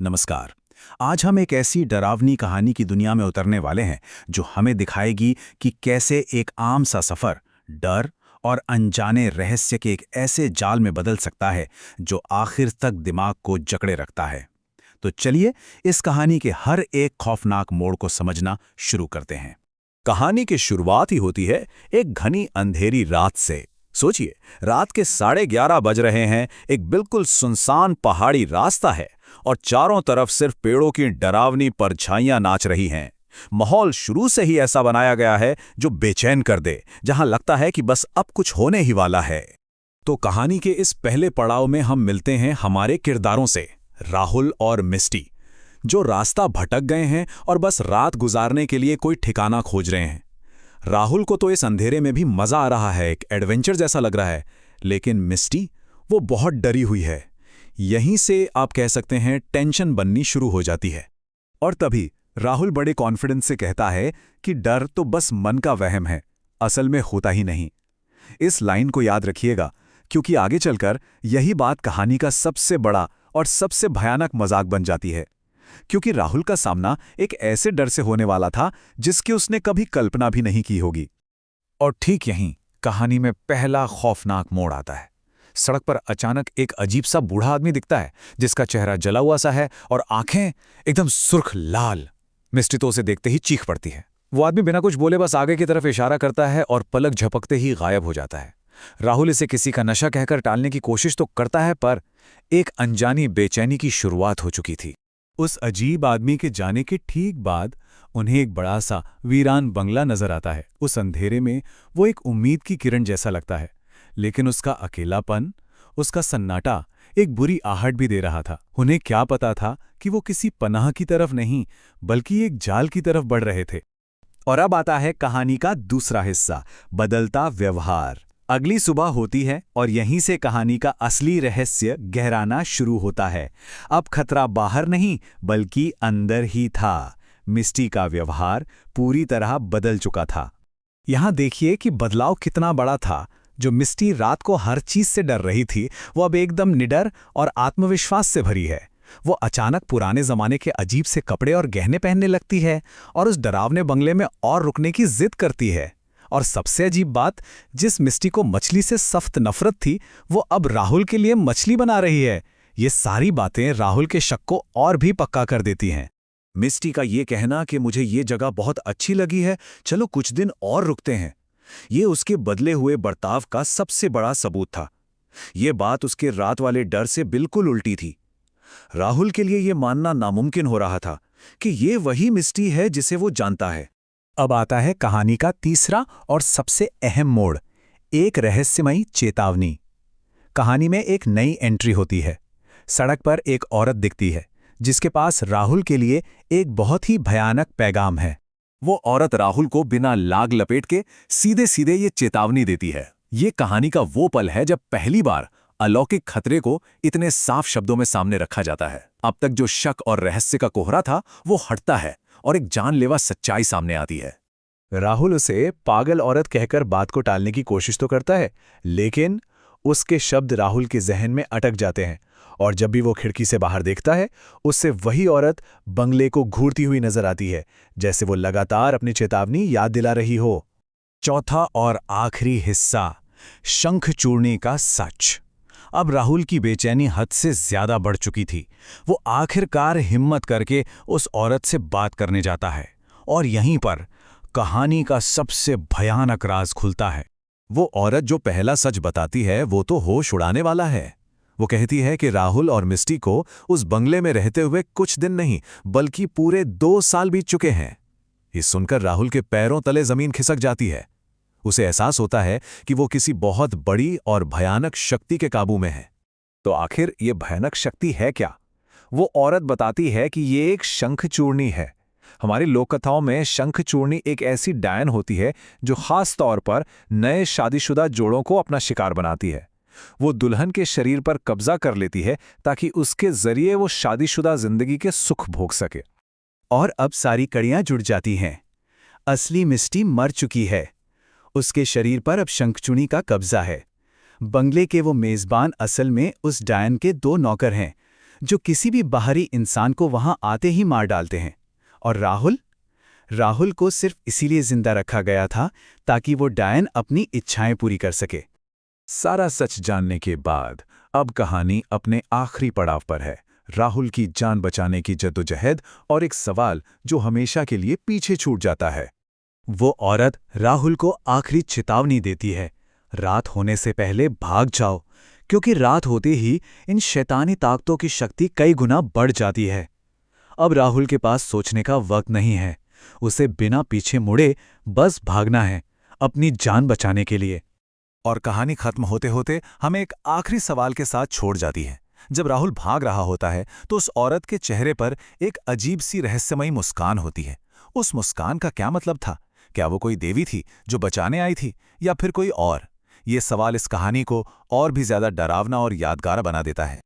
नमस्कार। आज हम एक ऐसी डरावनी कहानी की दुनिया में उतरने वाले हैं जो हमें दिखाएगी कि कैसे एक आम सा सफर डर और अनजाने रहस्य के एक ऐसे जाल में बदल सकता है जो आखिर तक दिमाग को जकड़े रखता है। तो चलिए इस कहानी के हर एक खौफनाक मोड़ को समझना शुरू करते हैं। कहानी की शुरुआत ही होती है एक घनी अंधेरी रात से। सोचिए, रात के 11:30 बज रहे हैं, एक बिल्कुल सुनसान पहाड़ी रास्ता है और चारों तरफ सिर्फ पेड़ों की डरावनी परछाइयां नाच रही हैं। माहौल शुरू से ही ऐसा बनाया गया है जो बेचैन कर दे, जहां लगता है कि बस अब कुछ होने ही वाला है। तो कहानी के इस पहले पड़ाव में हम मिलते हैं हमारे किरदारों से, राहुल और मिस्टी, जो रास्ता भटक गए हैं और बस रात गुजारने के लिए कोई ठिकाना खोज रहे हैं। राहुल को तो इस अंधेरे में भी मजा आ रहा है, एक एडवेंचर जैसा लग रहा है, लेकिन मिस्टी वो बहुत डरी हुई है। यहीं से आप कह सकते हैं टेंशन बननी शुरू हो जाती है। और तभी राहुल बड़े कॉन्फिडेंस से कहता है कि डर तो बस मन का वहम है, असल में होता ही नहीं। इस लाइन को याद रखिएगा, क्योंकि आगे चलकर यही बात कहानी का सबसे बड़ा और सबसे भयानक मजाक बन जाती है। क्योंकि राहुल का सामना एक ऐसे डर से होने वाला था जिसकी उसने कभी कल्पना भी नहीं की होगी। और ठीक यहीं कहानी में पहला खौफनाक मोड़ आता है। सड़क पर अचानक एक अजीब सा बूढ़ा आदमी दिखता है, जिसका चेहरा जला हुआ सा है और आंखें एकदम सुर्ख लाल। मिस्टी तो उसे देखते ही चीख पड़ती है। वो आदमी बिना कुछ बोले बस आगे की तरफ इशारा करता है और पलक झपकते ही गायब हो जाता है। राहुल इसे किसी का नशा कहकर टालने की कोशिश तो करता है, पर एक अनजानी बेचैनी की शुरुआत हो चुकी थी। उस अजीब आदमी के जाने के ठीक बाद उन्हें एक बड़ा सा वीरान बंगला नजर आता है। उस अंधेरे में वो एक उम्मीद की किरण जैसा लगता है, लेकिन उसका अकेलापन, उसका सन्नाटा एक बुरी आहट भी दे रहा था। उन्हें क्या पता था कि वो किसी पनाह की तरफ नहीं, बल्कि एक जाल की तरफ बढ़ रहे थे। और अब आता है कहानी का दूसरा हिस्सा, बदलता व्यवहार। अगली सुबह होती है और यहीं से कहानी का असली रहस्य गहराना शुरू होता है। अब खतरा बाहर नहीं, बल्कि अंदर ही था। मिस्टी का व्यवहार पूरी तरह बदल चुका था। यहां देखिए कि बदलाव कितना बड़ा था। जो मिस्टी रात को हर चीज से डर रही थी, वो अब एकदम निडर और आत्मविश्वास से भरी है। वो अचानक पुराने जमाने के अजीब से कपड़े और गहने पहनने लगती है और उस डरावने बंगले में और रुकने की जिद करती है। और सबसे अजीब बात, जिस मिस्टी को मछली से सख्त नफरत थी, वो अब राहुल के लिए मछली बना रही है। ये सारी बातें राहुल के शक को और भी पक्का कर देती हैं। मिस्टी का ये कहना कि मुझे ये जगह बहुत अच्छी लगी है, चलो कुछ दिन और रुकते हैं, ये उसके बदले हुए बर्ताव का सबसे बड़ा सबूत था। ये बात उसके रात वाले डर से बिल्कुल उल्टी थी। राहुल के लिए ये मानना नामुमकिन हो रहा था कि ये वही मिस्टी है जिसे वो जानता है। अब आता है कहानी का तीसरा और सबसे अहम मोड़, एक रहस्यमयी चेतावनी। कहानी में एक नई एंट्री होती है। सड़क पर एक औरत दिखती है, जिसके पास राहुल के लिए एक बहुत ही भयानक पैगाम है। वो औरत राहुल को बिना लाग लपेट के सीधे सीधे ये चेतावनी देती है। ये कहानी का वो पल है जब पहली बार अलौकिक खतरे को इतने साफ शब्दों में सामने रखा जाता है। अब तक जो शक और रहस्य का कोहरा था, वो हटता है और एक जानलेवा सच्चाई सामने आती है। राहुल उसे पागल औरत कहकर बात को टालने की कोशिश तो करता है, लेकिन उसके शब्द राहुल के जहन में अटक जाते हैं और जब भी वो खिड़की से बाहर देखता है, उससे वही औरत बंगले को घूरती हुई नजर आती है, जैसे वो लगातार अपनी चेतावनी याद दिला रही हो। चौथा और आखिरी हिस्सा, शंखचूड़नी का सच। अब राहुल की बेचैनी हद से ज्यादा बढ़ चुकी थी। वो आखिरकार हिम्मत करके उस औरत से बात करने जाता है और यहीं पर कहानी का सबसे भयानक राज खुलता है। वो औरत जो पहला सच बताती है, वो तो होश उड़ाने वाला है। वो कहती है कि राहुल और मिस्टी को उस बंगले में रहते हुए कुछ दिन नहीं, बल्कि पूरे 2 साल बीत चुके हैं। ये सुनकर राहुल के पैरों तले जमीन खिसक जाती है। उसे एहसास होता है कि वो किसी बहुत बड़ी और भयानक शक्ति के काबू में है। तो आखिर ये भयानक शक्ति है क्या? वो औरत बताती है कि ये एक शंखचूड़नी है। हमारी लोक कथाओं में शंखचूड़नी एक ऐसी डायन होती है जो खास तौर पर नए शादीशुदा जोड़ों को अपना शिकार बनाती है। वो दुल्हन के शरीर पर कब्जा कर लेती है ताकि उसके जरिए वो शादीशुदा जिंदगी के सुख भोग सके। और अब सारी कड़ियां जुड़ जाती हैं। असली मिस्टी मर चुकी है। उसके शरीर पर अब शंखचूड़ी का कब्जा है। बंगले के वो मेजबान असल में उस डायन के 2 नौकर हैं, जो किसी भी बाहरी इंसान को वहां आते ही मार डालते हैं। और राहुल राहुल को सिर्फ इसीलिए जिंदा रखा गया था ताकि वो डायन अपनी इच्छाएं पूरी कर सके। सारा सच जानने के बाद अब कहानी अपने आखिरी पड़ाव पर है। राहुल की जान बचाने की जद्दोजहद और एक सवाल जो हमेशा के लिए पीछे छूट जाता है। वो औरत राहुल को आखिरी चेतावनी देती है, रात होने से पहले भाग जाओ, क्योंकि रात होते ही इन शैतानी ताकतों की शक्ति कई गुना बढ़ जाती है। अब राहुल के पास सोचने का वक्त नहीं है, उसे बिना पीछे मुड़े बस भागना है, अपनी जान बचाने के लिए। और कहानी खत्म होते होते हमें एक आखिरी सवाल के साथ छोड़ जाती है। जब राहुल भाग रहा होता है तो उस औरत के चेहरे पर एक अजीब सी रहस्यमयी मुस्कान होती है। उस मुस्कान का क्या मतलब था? क्या वो कोई देवी थी जो बचाने आई थी, या फिर कोई और? ये सवाल इस कहानी को और भी ज्यादा डरावना और यादगार बना देता है।